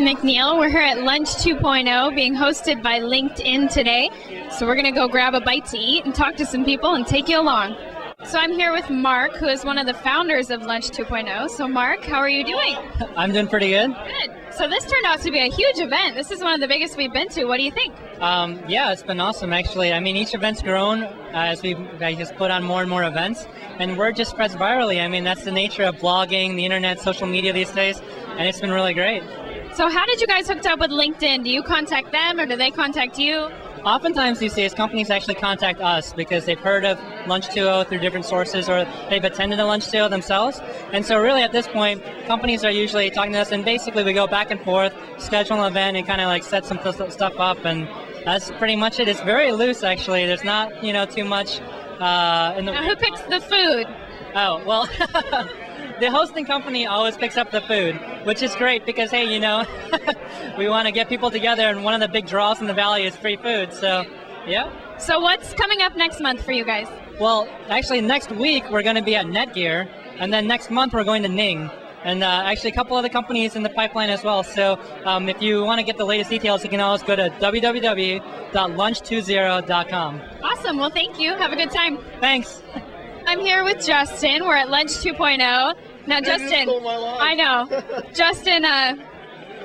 McNeill. We're here at Lunch 2.0 being hosted by LinkedIn today. So we're going to go grab a bite to eat and talk to some people and take you along. So I'm here with Mark, who is one of the founders of Lunch 2.0. So Mark, how are you doing? I'm doing pretty good. Good. So this turned out to be a huge event. This is one of the biggest we've been to. What do you think? Yeah, it's been awesome, actually. I mean, each event's grown as I just put on more and more events, and word just spreads virally. I mean, that's the nature of blogging, the internet, social media these days, and it's been really great. So how did you guys hook up with LinkedIn? Do you contact them, or do they contact you? Oftentimes these days, companies actually contact us because they've heard of Lunch 2.0 through different sources, or they've attended a Lunch 2.0 themselves. And so really at this point, companies are usually talking to us, and basically we go back and forth, schedule an event, and kind of like set some stuff up, and that's pretty much it. It's very loose, actually. There's not, too much in the... Now, who picks the food? Oh, well... The hosting company always picks up the food, which is great because, hey, we want to get people together, and one of the big draws in the Valley is free food, so, yeah. So what's coming up next month for you guys? Well, actually, next week we're going to be at Netgear, and then next month we're going to Ning, and actually a couple other companies in the pipeline as well. So if you want to get the latest details, you can always go to www.lunch20.com. Awesome. Well, thank you. Have a good time. Thanks. I'm here with Justin. We're at Lunch 2.0. Now, Justin, I know. Justin,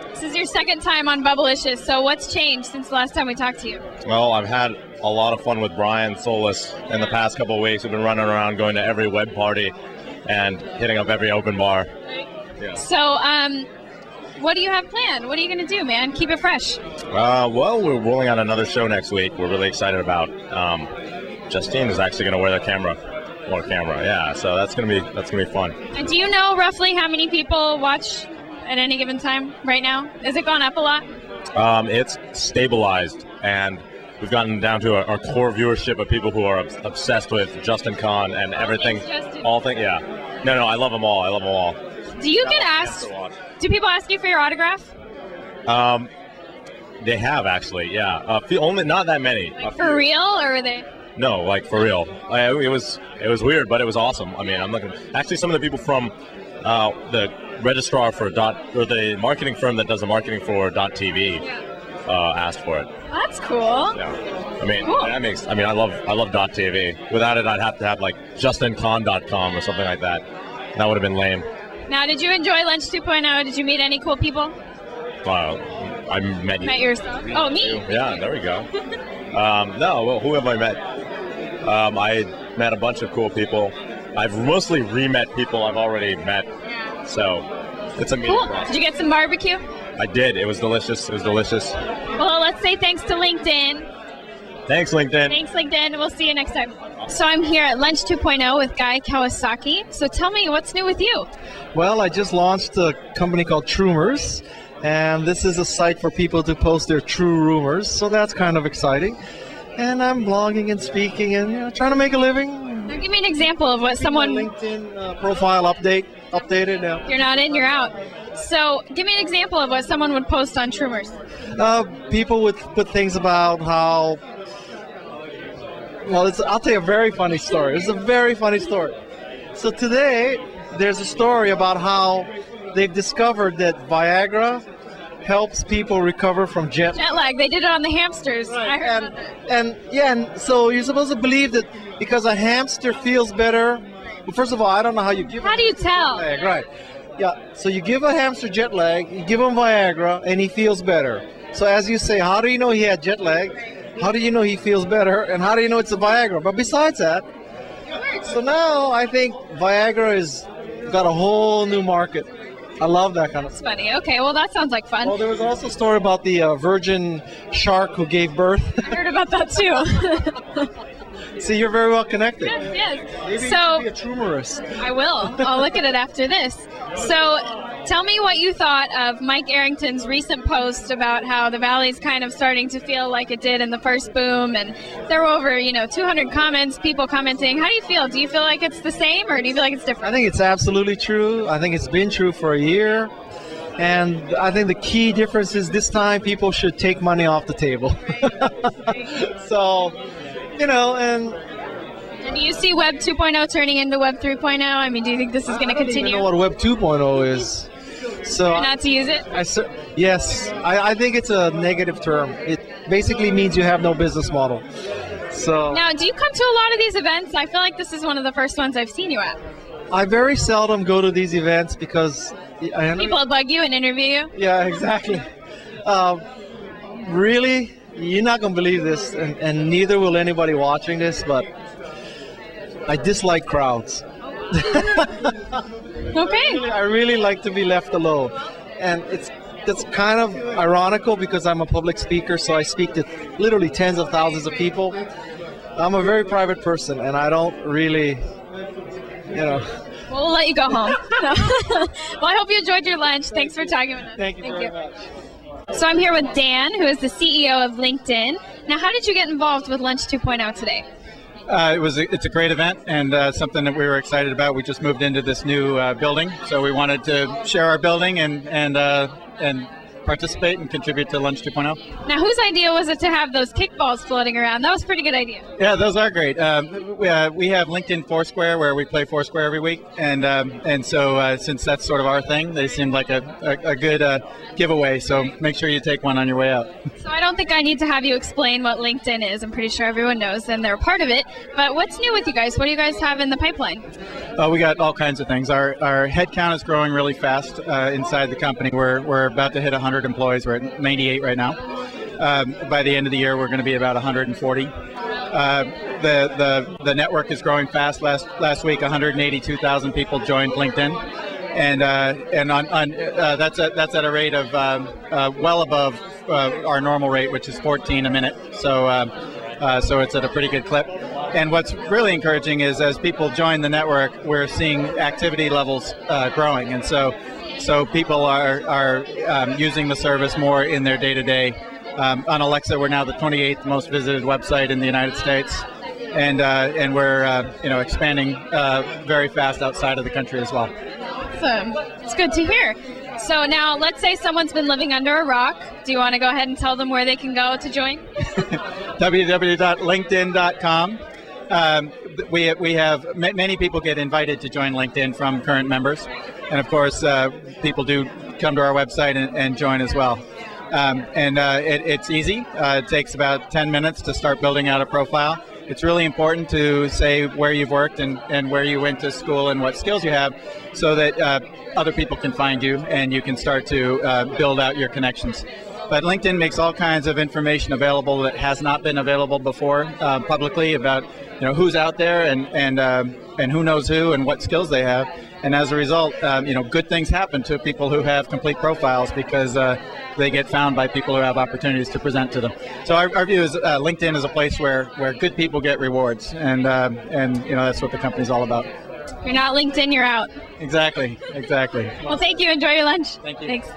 this is your second time on Bubblicious, so what's changed since the last time we talked to you? Well, I've had a lot of fun with Brian Solis in the past couple of weeks. We've been running around, going to every web party and hitting up every open bar. Yeah. So, what do you have planned? What are you going to do, man? Keep it fresh. Well, we're rolling out another show next week. We're really excited about. Justine is actually going to wear the camera. Yeah, so that's gonna be fun. And do you know roughly how many people watch at any given time right now? Has it gone up a lot? It's stabilized, and we've gotten down to our core viewership of people who are obsessed with Justin Kahn and everything. All things, yeah. No, I love them all. Do you get asked? Do people ask you for your autograph? They have actually, yeah. Only not that many. Like for real, or are they? No, like for real. It was weird, but it was awesome. I mean, I'm looking. Actually, some of the people from the registrar for the marketing firm that does the marketing for .tv asked for it. That's cool. Yeah. I mean, cool. I love .tv. Without it, I'd have to have like justincon.com or something like that. That would have been lame. Now, did you enjoy Lunch 2.0? Did you meet any cool people? I met you. Met yourself? Oh, me? Yeah, there we go. No, well, who have I met? I met a bunch of cool people. I've mostly re-met people I've already met. So it's a meeting process. Did you get some barbecue? I did. It was delicious. Well, let's say thanks to LinkedIn. Thanks, LinkedIn. Thanks, LinkedIn. We'll see you next time. So I'm here at Lunch 2.0 with guy.kawasaki. So tell me, what's new with you? Well, I just launched a company called Truemers, and this is a site for people to post their true rumors. So that's kind of exciting. And I'm blogging and speaking and trying to make a living. Now give me an example of what someone... My LinkedIn profile updated. You're not in, you're out. So give me an example of what someone would post on Truemers. People would put things about how... Well, I'll tell you a very funny story. It's a very funny story. So today, there's a story about how they've discovered that Viagra helps people recover from jet lag. They did it on the hamsters. Right. I heard about that. And so you're supposed to believe that because a hamster feels better. Well, first of all, I don't know how you give. How do you tell? Jet lag, right? Yeah. So you give a hamster jet lag, you give him Viagra, and he feels better. So as you say, how do you know he had jet lag? How do you know he feels better? And how do you know it's a Viagra? But besides that, so now I think Viagra has got a whole new market. I love that kind of stuff. That's funny. Okay, well, that sounds like fun. Well, there was also a story about the virgin shark who gave birth. I heard about that, too. See, you're very well connected. Yes. Maybe So, you should be a Trumerist. I will. I'll look at it after this. So, tell me what you thought of Mike Arrington's recent post about how the Valley's kind of starting to feel like it did in the first boom, and there were over, 200 comments, people commenting. How do you feel? Do you feel like it's the same, or do you feel like it's different? I think it's absolutely true. I think it's been true for a year. And I think the key difference is this time people should take money off the table. So, and do you see Web 2.0 turning into Web 3.0? I mean, do you think this is going to continue? I don't even know what Web 2.0 is. So Not to use it? yes, I think it's a negative term. It basically means you have no business model. So Now, do you come to a lot of these events? I feel like this is one of the first ones I've seen you at. I very seldom go to these events because People bug you and interview you? Yeah, exactly. Really, you're not gonna believe this, and neither will anybody watching this, but I dislike crowds. Okay. I really like to be left alone, and that's kind of ironical because I'm a public speaker, so I speak to literally tens of thousands of people. I'm a very private person, and I don't really, We'll let you go home. Well, I hope you enjoyed your lunch. Thanks for talking with us. Thank you very much. So I'm here with Dan, who is the CEO of LinkedIn. Now, how did you get involved with Lunch 2.0 today? It's a great event and something that we were excited about. We just moved into this new building, so we wanted to share our building and participate and contribute to Lunch 2.0. Now, whose idea was it to have those kickballs floating around? That was a pretty good idea. Yeah, those are great. We have LinkedIn Foursquare where we play Foursquare every week, and so since that's sort of our thing, they seemed like a good giveaway. So make sure you take one on your way out. So I don't think I need to have you explain what LinkedIn is. I'm pretty sure everyone knows, and they're a part of it. But what's new with you guys? What do you guys have in the pipeline? We got all kinds of things. Our headcount is growing really fast inside the company. We're about to hit 100 employees. We're at 98 right now. By the end of the year, we're going to be about 140. The network is growing fast. Last week, 182,000 people joined LinkedIn, and that's at a rate of well above our normal rate, which is 14 a minute. So it's at a pretty good clip. And what's really encouraging is as people join the network, we're seeing activity levels growing, and so people are using the service more in their day-to-day. On Alexa, we're now the 28th most visited website in the United States, and we're expanding very fast outside of the country as well. Awesome. It's good to hear. So now, let's say someone's been living under a rock. Do you want to go ahead and tell them where they can go to join? www.linkedin.com. We have many people get invited to join LinkedIn from current members, and of course people do come to our website and join as well. It's easy. It takes about 10 minutes to start building out a profile. It's really important to say where you've worked and where you went to school and what skills you have, so that other people can find you and you can start to build out your connections. But LinkedIn makes all kinds of information available that has not been available before publicly about who's out there and who knows who and what skills they have. And as a result, good things happen to people who have complete profiles because they get found by people who have opportunities to present to them. So our view is LinkedIn is a place where good people get rewards, and that's what the company's all about. If you're not LinkedIn, you're out. Exactly. Well, thank you. Enjoy your lunch. Thank you. Thanks.